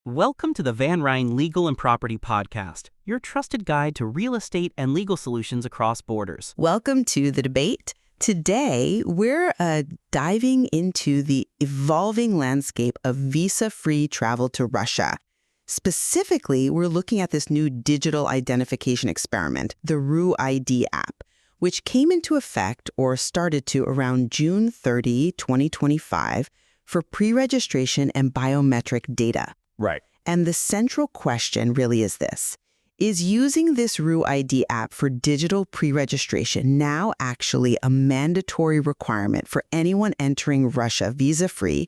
Welcome to the Van Ryn Legal and Property Podcast, your trusted guide to real estate and legal solutions across borders. Welcome to the debate. Today, we're diving into the evolving landscape of visa-free travel to Russia. Specifically, we're looking at this new digital identification experiment, the RuID app, which came into effect or started to around June 30, 2025 for pre-registration and biometric data. Right. And the central question really is this. Is using this RuID app for digital pre-registration now actually a mandatory requirement for anyone entering Russia visa-free,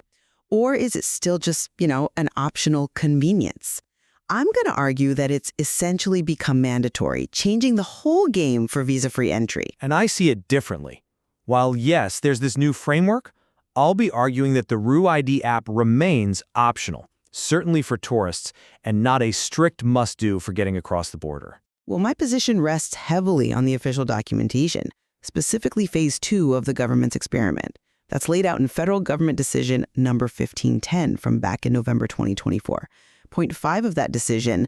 or is it still just, an optional convenience? I'm going to argue that it's essentially become mandatory, changing the whole game for visa-free entry. And I see it differently. While yes, there's this new framework, I'll be arguing that the RuID app remains optional, certainly for tourists, and not a strict must-do for getting across the border. Well, my position rests heavily on the official documentation, specifically Phase 2 of the government's experiment. That's laid out in Federal Government Decision number 1510 from back in November 2024. Point 5 of that decision,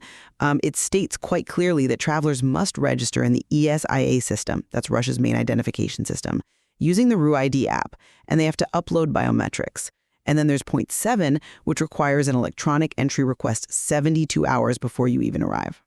it states quite clearly that travelers must register in the ESIA system, that's Russia's main identification system, using the RuID app, and they have to upload biometrics. And then there's point 7, which requires an electronic entry request 72 hours before you even arrive.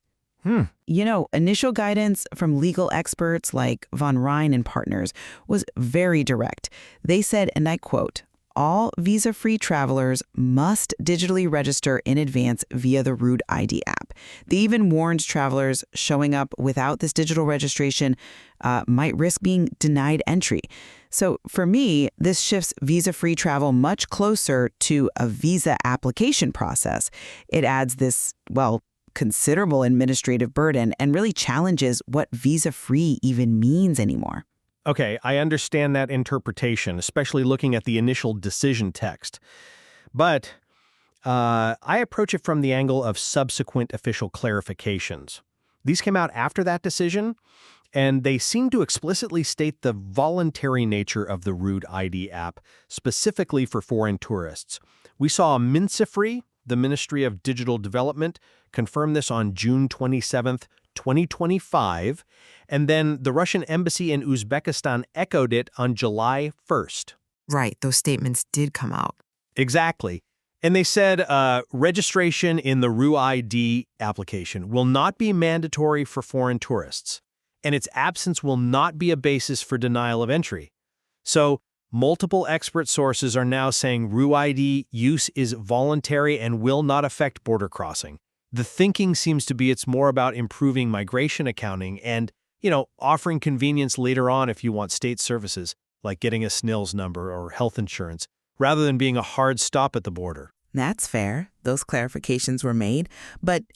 Initial guidance from legal experts like Van Ryn and Partners was very direct. They said, and I quote, all visa-free travelers must digitally register in advance via the RuID app. They even warned travelers showing up without this digital registration might risk being denied entry. So for me, this shifts visa-free travel much closer to a visa application process. It adds this, considerable administrative burden and really challenges what visa-free even means anymore. Okay, I understand that interpretation, especially looking at the initial decision text. But I approach it from the angle of subsequent official clarifications. These came out after that decision, and they seem to explicitly state the voluntary nature of the RuID app, specifically for foreign tourists. We saw MINSAFRI, the Ministry of Digital Development, confirm this on June 27th, 2025, and then the Russian embassy in Uzbekistan echoed it on July 1st. Right, those statements did come out. Exactly. And they said registration in the RuID application will not be mandatory for foreign tourists, and its absence will not be a basis for denial of entry. So, multiple expert sources are now saying RuID use is voluntary and will not affect border crossing. The thinking seems to be it's more about improving migration accounting and, offering convenience later on if you want state services, like getting a SNILS number or health insurance, rather than being a hard stop at the border. That's fair. Those clarifications were made.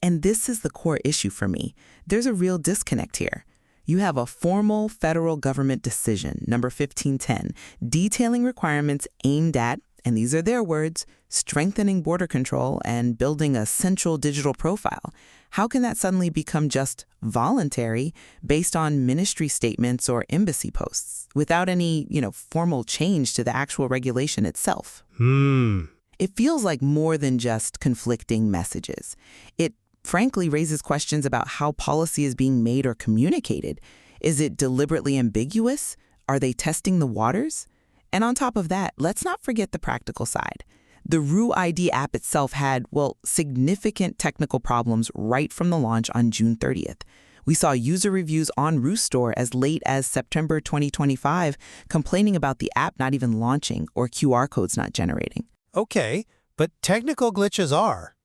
And this is the core issue for me, there's a real disconnect here. You have a formal federal government decision, number 1510, detailing requirements aimed at, and these are their words, strengthening border control and building a central digital profile. How can that suddenly become just voluntary based on ministry statements or embassy posts without any, formal change to the actual regulation itself? It feels like more than just conflicting messages. It frankly raises questions about how policy is being made or communicated. Is it deliberately ambiguous? Are they testing the waters? And on top of that, let's not forget the practical side. The RuID app itself had, significant technical problems right from the launch on June 30th. We saw user reviews on RuStore as late as September 2025 complaining about the app not even launching or QR codes not generating. Okay, but technical glitches are.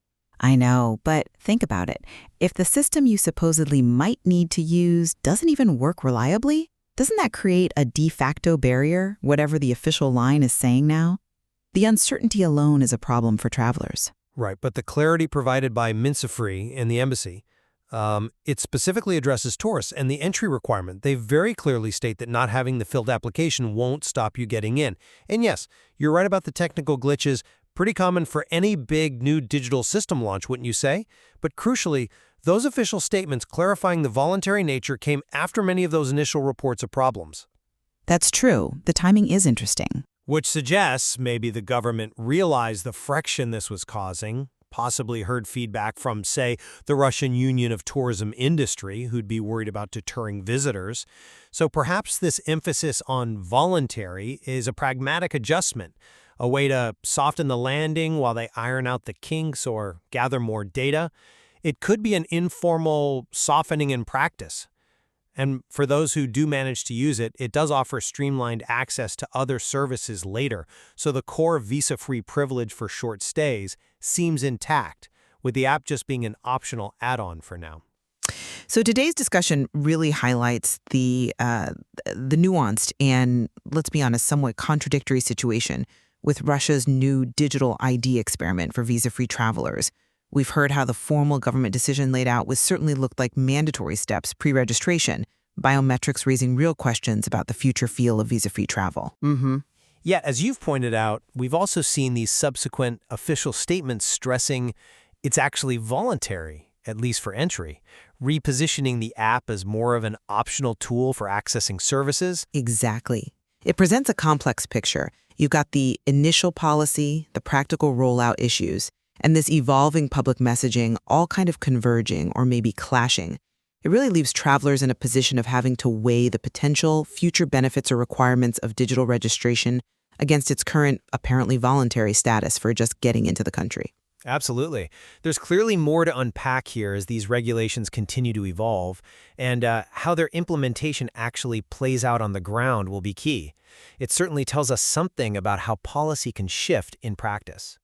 I know, but think about it. If the system you supposedly might need to use doesn't even work reliably, doesn't that create a de facto barrier, whatever the official line is saying now? The uncertainty alone is a problem for travelers. Right, but the clarity provided by MINSAFRI and the embassy, it specifically addresses tourists and the entry requirement. They very clearly state that not having the filled application won't stop you getting in. And yes, you're right about the technical glitches, pretty common for any big new digital system launch, wouldn't you say? But crucially, those official statements clarifying the voluntary nature came after many of those initial reports of problems. That's true. The timing is interesting. Which suggests maybe the government realized the friction this was causing, possibly heard feedback from, say, the Russian Union of Tourism Industry, who'd be worried about deterring visitors. So perhaps this emphasis on voluntary is a pragmatic adjustment, a way to soften the landing while they iron out the kinks or gather more data. It could be an informal softening in practice. And for those who do manage to use it, it does offer streamlined access to other services later, so the core visa-free privilege for short stays seems intact, with the app just being an optional add-on for now. So today's discussion really highlights the nuanced and, let's be honest, somewhat contradictory situation with Russia's new digital ID experiment for visa-free travelers. We've heard how the formal government decision laid out would certainly look like mandatory steps pre-registration, biometrics raising real questions about the future feel of visa-free travel. Yet, as you've pointed out, we've also seen these subsequent official statements stressing it's actually voluntary, at least for entry, repositioning the app as more of an optional tool for accessing services. Exactly. It presents a complex picture. You've got the initial policy, the practical rollout issues, and this evolving public messaging all kind of converging or maybe clashing. It really leaves travelers in a position of having to weigh the potential future benefits or requirements of digital registration against its current, apparently voluntary status for just getting into the country. Absolutely. There's clearly more to unpack here as these regulations continue to evolve, and how their implementation actually plays out on the ground will be key. It certainly tells us something about how policy can shift in practice.